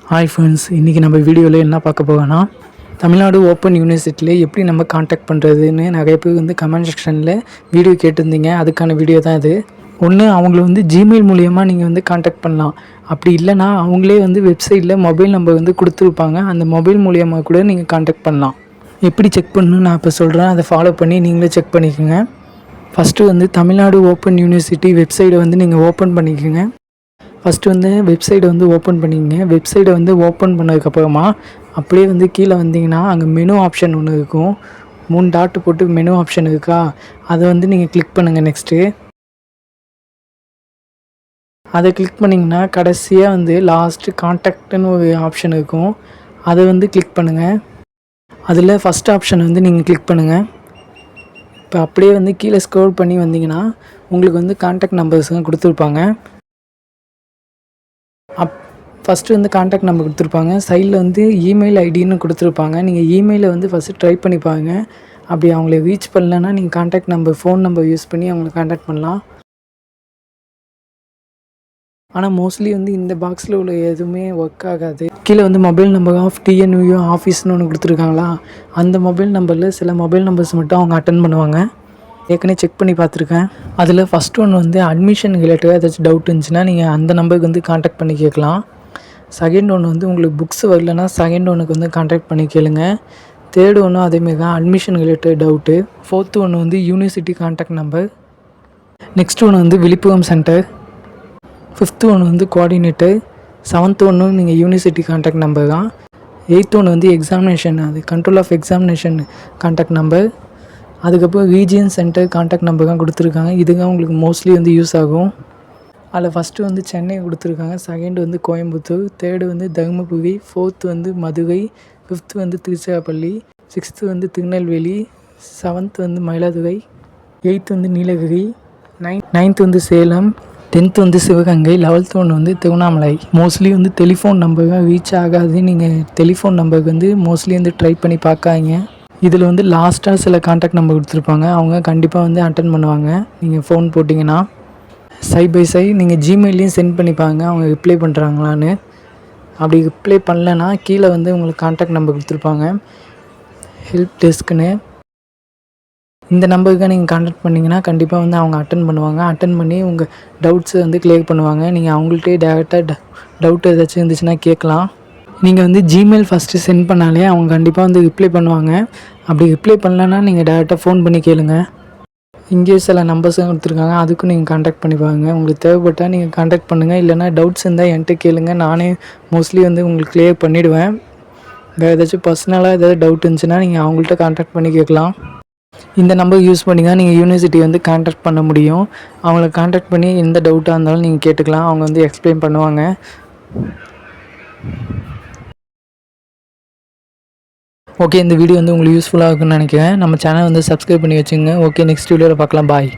Hi friends, இன்றைக்கி நம்ம வீடியோவில் என்ன பார்க்க போகோன்னா தமிழ்நாடு ஓப்பன் யூனிவர்சிட்டியில் எப்படி நம்ம காண்டாக்ட் பண்ணுறதுன்னு நிறைய பேர் கமெண்ட் செக்ஷனில் வீடியோ கேட்டிருந்தீங்க. அதுக்கான வீடியோ தான் இது. ஒன்று, அவங்கள ஜிமெயில் மூலிமா நீங்கள் காண்டாக்ட் பண்ணலாம். அப்படி இல்லைனா அவங்களே வெப்சைட்டில் மொபைல் நம்பர் கொடுத்துருப்பாங்க. அந்த மொபைல் மூலிமா கூட நீங்கள் காண்டாக்ட் பண்ணலாம். எப்படி செக் பண்ணணும்னு நான் இப்போ சொல்கிறேன். அதை ஃபாலோ பண்ணி நீங்களே செக் பண்ணிக்கோங்க. ஃபஸ்ட்டு தமிழ்நாடு ஓப்பன் யூனிவர்சிட்டி வெப்சைட்டை நீங்கள் ஓப்பன் பண்ணிக்கோங்க. ஃபஸ்ட்டு வெப்சைட்டை ஓப்பன் பண்ணிக்கங்க. வெப்சைட்டை ஓப்பன் பண்ணதுக்கப்புறமா அப்படியே கீழே வந்தீங்கன்னா அங்கே மெனு ஆப்ஷன் ஒன்று இருக்கும். 3 டாட்டு போட்டு மெனு ஆப்ஷன் இருக்கா, அதை நீங்கள் கிளிக் பண்ணுங்கள். நெக்ஸ்ட்டு அதை கிளிக் பண்ணிங்கன்னா கடைசியாக லாஸ்ட்டு கான்டாக்ட்னு ஒரு ஆப்ஷன் இருக்கும். அதை கிளிக் பண்ணுங்கள். அதில் ஃபஸ்ட் ஆப்ஷன் நீங்கள் கிளிக் பண்ணுங்கள். இப்போ அப்படியே கீழே ஸ்க்ரோல் பண்ணி வந்தீங்கன்னா உங்களுக்கு கான்டாக்ட் நம்பர்ஸ்லாம் கொடுத்துருப்பாங்க. ஃபஸ்ட்டு கான்டாக்ட் நம்பர் கொடுத்துருப்பாங்க. சைடில் இமெயில் ஐடின்னு கொடுத்துருப்பாங்க. நீங்கள் இமெயிலை ஃபஸ்ட்டு ட்ரை பண்ணி பாருங்கள். அப்படி அவங்கள ரீச் பண்ணலன்னா நீங்கள் contact number, phone number use பண்ணி அவங்கள கான்டாக்ட் பண்ணலாம். ஆனால் மோஸ்ட்லி இந்த பாக்ஸில் உள்ள எதுவுமே ஒர்க் ஆகாது. கீழே மொபைல் நம்பர் ஆஃப் டிஎன்யூ ஆஃபீஸ்னு ஒன்று கொடுத்துருக்காங்களா, அந்த மொபைல் நம்பரில் சில மொபைல் நம்பர்ஸ் மட்டும் அவங்க அட்டன் பண்ணுவாங்க. ஏற்கனவே செக் பண்ணி பார்த்துருக்கேன். அதில் ஃபஸ்ட் ஒன்று அட்மிஷன் ரிலேட்டடாக ஏதாச்சும் டவுட் இருந்துச்சுன்னா நீங்கள் அந்த நம்பருக்கு கான்டாக்ட் பண்ணி கேட்கலாம். செகண்ட் ஒன்று உங்களுக்கு புக்ஸ் வரலன்னா செகண்ட் ஒன்றுக்கு கான்டாக்ட் பண்ணி கேளுங்க. தேர்டு ஒன்றும் அதேமாரி தான், அட்மிஷன் ரிலேட்டட் டவுட்டு. ஃபோர்த்து ஒன்று யூனிவர்சிட்டி கான்டாக்ட் நம்பர். நெக்ஸ்ட் ஒன்று விழுப்புரம் சென்டர். ஃபிஃப்த்து ஒன்று கோஆர்டினேட்டர். செவன்த்து ஒன்று நீங்கள் யூனிவர்சிட்டி கான்டாக்ட் நம்பர் தான். எயித்து ஒன்று எக்ஸாமினேஷன், அது control of examination contact number. அதுக்கப்புறம் ரீஜியன் சென்டர் கான்டாக்ட் நம்பர் தான் கொடுத்துருக்காங்க. இதுதான் உங்களுக்கு மோஸ்ட்லி யூஸ் ஆகும். அதில் ஃபஸ்ட்டு சென்னை கொடுத்துருக்காங்க. Second Coimbatore. Third Dharmapuri. Fourth Madurai. Fifth Tiruchirappalli. Sixth Tirunelveli. Seventh Mayiladuthurai. Eighth Nilgiri. Ninth Salem. 10th Sivaganga. 11th ஒன்று Tiruvannamalai. Mostly telephone number reach ஆகாது. நீங்கள் டெலிஃபோன் நம்பருக்கு மோஸ்ட்லி ட்ரை பண்ணி பார்க்காதீங்க. இதில் லாஸ்ட்டாக சில கான்டாக்ட் நம்பர் கொடுத்துருப்பாங்க. அவங்க கண்டிப்பாக அட்டன் பண்ணுவாங்க நீங்கள் ஃபோன் போட்டிங்கன்னா. சைட் பை சைட் நீங்கள் ஜிமெயிலையும் சென்ட் பண்ணிப்பாங்க அவங்க ரிப்ளை பண்ணுறாங்களான்னு. அப்படி ரிப்ளை பண்ணலன்னா கீழே உங்களுக்கு கான்டாக்ட் நம்பர் கொடுத்துருப்பாங்க, ஹெல்ப் டெஸ்க்குன்னு. இந்த நம்பருக்கு நீங்கள் கான்டாக்ட் பண்ணிங்கன்னா கண்டிப்பாக அவங்க அட்டன் பண்ணுவாங்க. அட்டன் பண்ணி உங்கள் டவுட்ஸை கிளியர் பண்ணுவாங்க. நீங்கள் அவங்கள்ட்டே டேரெக்டாக டவுட் ஏதாச்சும் இருந்துச்சுன்னா கேட்கலாம். நீங்கள் ஜிமெயில் ஃபஸ்ட்டு சென்ட் பண்ணாலே அவங்க கண்டிப்பாக ரிப்ளை பண்ணுவாங்க. அப்படி ரிப்ளை பண்ணலன்னா நீங்கள் டேரெக்டாக ஃபோன் பண்ணி கேளுங்க. இங்கே சில நம்பர்ஸும் கொடுத்துருக்காங்க, அதுக்கும் நீங்கள் கான்டாக்ட் பண்ணி பாருங்க. உங்களுக்கு தேவைப்பட்டால் நீங்கள் கான்டாக்ட் பண்ணுங்கள். இல்லைனா டவுட்ஸ் இருந்தால் என்கிட்ட கேளுங்க. நானே மோஸ்ட்லி உங்களுக்கு கிளியர் பண்ணிவிடுவேன். வேறு ஏதாச்சும் பர்சனலாக ஏதாவது டவுட் இருந்துச்சுன்னா நீங்கள் அவங்கள்ட்ட கான்டாக்ட் பண்ணி கேட்கலாம். இந்த நம்பர் யூஸ் பண்ணி தான் நீங்கள் யூனிவர்சிட்டி கான்டாக்ட் பண்ண முடியும். அவங்கள கான்டாக்ட் பண்ணி எந்த டவுட்டாக இருந்தாலும் நீங்கள் கேட்டுக்கலாம். அவங்க எக்ஸ்பிளைன் பண்ணுவாங்க. ஓகே, இந்த வீடியோ உங்களுக்கு யூஸ்ஃபுல்லாக இருக்குன்னு நினைக்கிறேன். நம்ம சேனல் சப்ஸ்கிரைப் பண்ணி வச்சுங்க. ஓகே, நெக்ஸ்ட் வீடியோவில் பார்க்கலாம். பாய்.